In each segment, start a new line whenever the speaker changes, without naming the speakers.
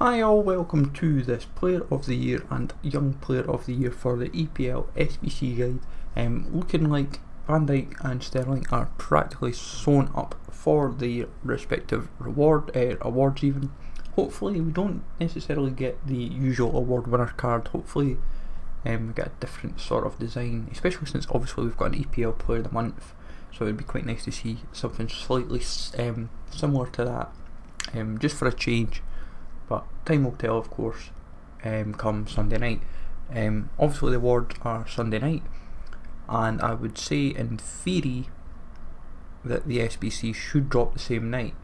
Hi all, welcome to this Player of the Year and Young Player of the Year for the EPL SBC guide. Looking like Van Dijk and Sterling are practically sewn up for the respective awards even. Hopefully we don't necessarily get the usual award winner card. Hopefully we get a different sort of design, especially since obviously we've got an EPL Player of the Month, so it'd be quite nice to see something slightly similar to that, just for a change. But time will tell, of course, come Sunday night. Obviously the awards are Sunday night, and I would say in theory that the SBC should drop the same night,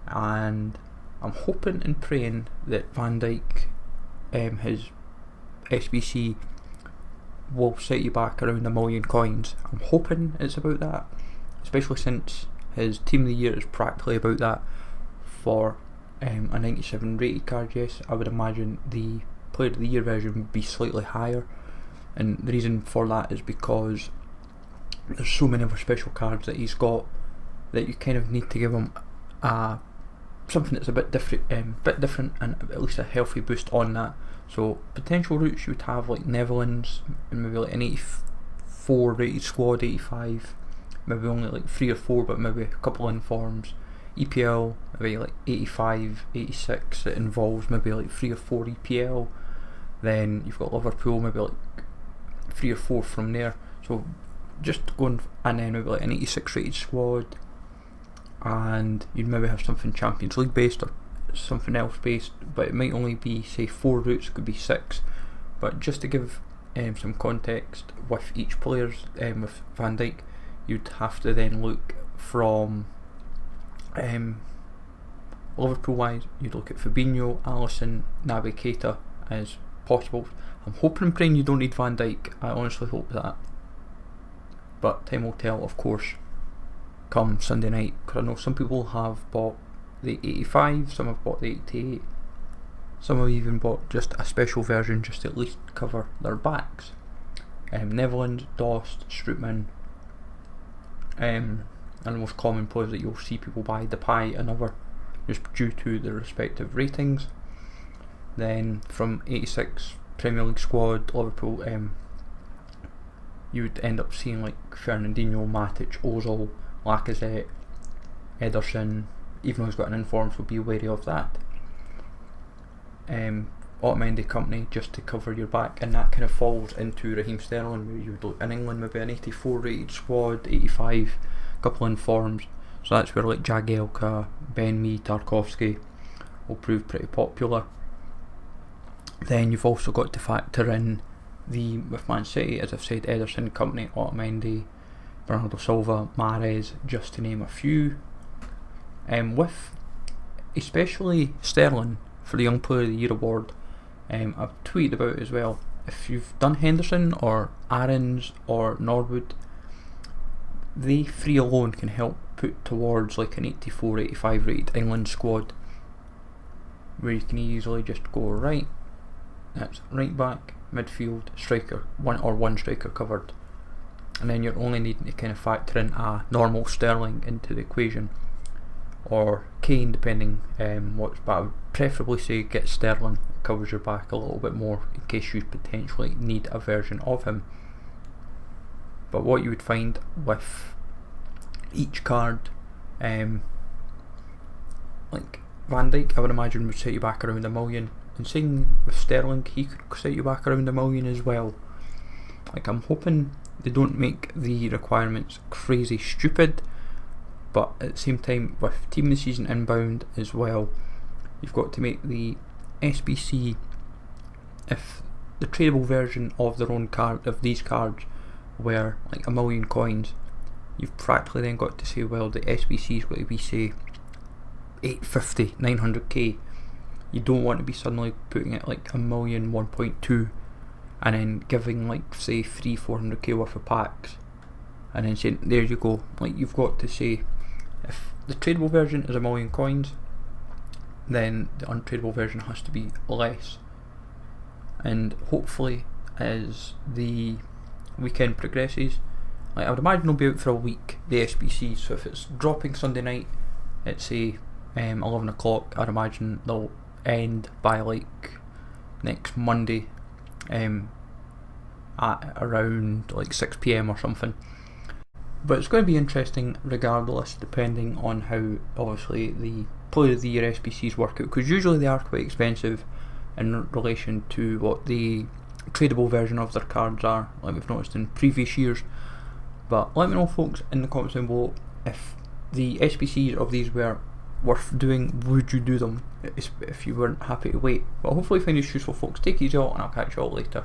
and I'm hoping and praying that Van Dijk, his SBC, will set you back around 1 million coins. I'm hoping it's about that, especially since his Team of the Year is practically about that. For a 97 rated card, yes, I would imagine the Player of the Year version would be slightly higher, and the reason for that is because there's so many other special cards that he's got that you kind of need to give him something that's a bit different, and at least a healthy boost on that. So potential routes you would have like Netherlands, and maybe like an 84 rated squad, 85, maybe only like 3 or 4, but maybe a couple informs. EPL maybe like 85, 86, it involves maybe like 3 or 4 EPL. Then you've got Liverpool, maybe like 3 or 4 from there. So just going, and then maybe like an 86 rated squad, and you'd maybe have something Champions League based or something else based, but it might only be say 4 routes, it could be 6. But just to give some context with each player's, with Van Dijk, you'd have to then look from Liverpool wise, you'd look at Fabinho, Alisson, Naby Keita as possible. I'm hoping and praying you don't need Van Dijk, I honestly hope that, but time will tell, of course, come Sunday night, because I know some people have bought the 85, some have bought the 88, some have even bought just a special version just to at least cover their backs. Netherlands, Dost, Strootman, and the most common players that you'll see people buy, Depay and other, just due to their respective ratings. Then from 86 Premier League squad, Liverpool, you would end up seeing like Fernandinho, Matic, Ozil, Lacazette, Ederson, even though he's got an inform, so be wary of that. Otamendi company just to cover your back, and that kind of falls into Raheem Sterling, where you would look in England maybe an 84 rated squad, 85, couple informs, so that's where like Jagielka, Ben Mee, Tarkowski will prove pretty popular. Then you've also got to factor in with Man City, as I've said, Ederson company, Otamendi, Bernardo Silva, Mahrez, just to name a few. With especially Sterling for the Young Player of the Year award, I've tweeted about it as well. If you've done Henderson or Aarons or Norwood, they 3 alone can help put towards like an 84, 85 rated England squad, where you can easily just go right, that's right back, midfield, striker, one striker covered, and then you're only needing to kind of factor in a normal Sterling into the equation, or Kane depending but I would preferably say get Sterling, it covers your back a little bit more in case you potentially need a version of him. But what you would find with each card, like Van Dijk, I would imagine would set you back around 1 million, and saying with Sterling, he could set you back around 1 million as well. Like, I'm hoping they don't make the requirements crazy stupid, but at the same time with Team of the Season inbound as well, you've got to make the SBC, if the tradable version of their own card, of these cards, where like 1 million coins, you've practically then got to say, well, the SBC is going to be say 850, 900k. You don't want to be suddenly putting it like 1 million, 1.2, and then giving like say 300-400k worth of packs, and then saying there you go. Like, you've got to say, if the tradable version is 1 million coins, then the untradable version has to be less. And hopefully as the weekend progresses, like I would imagine it'll be out for a week, the SBC, so if it's dropping Sunday night at say 11 o'clock, I'd imagine they'll end by like next Monday at around like 6 PM or something. But it's going to be interesting regardless, depending on how obviously the Player of the Year SBCs work out, because usually they are quite expensive in relation to what the tradable version of their cards are, like we've noticed in previous years. But let me know, folks, in the comments down below, if the SBCs of these were worth doing, would you do them if you weren't happy to wait? But hopefully you find this useful, folks. Take it easy all, and I'll catch you all later.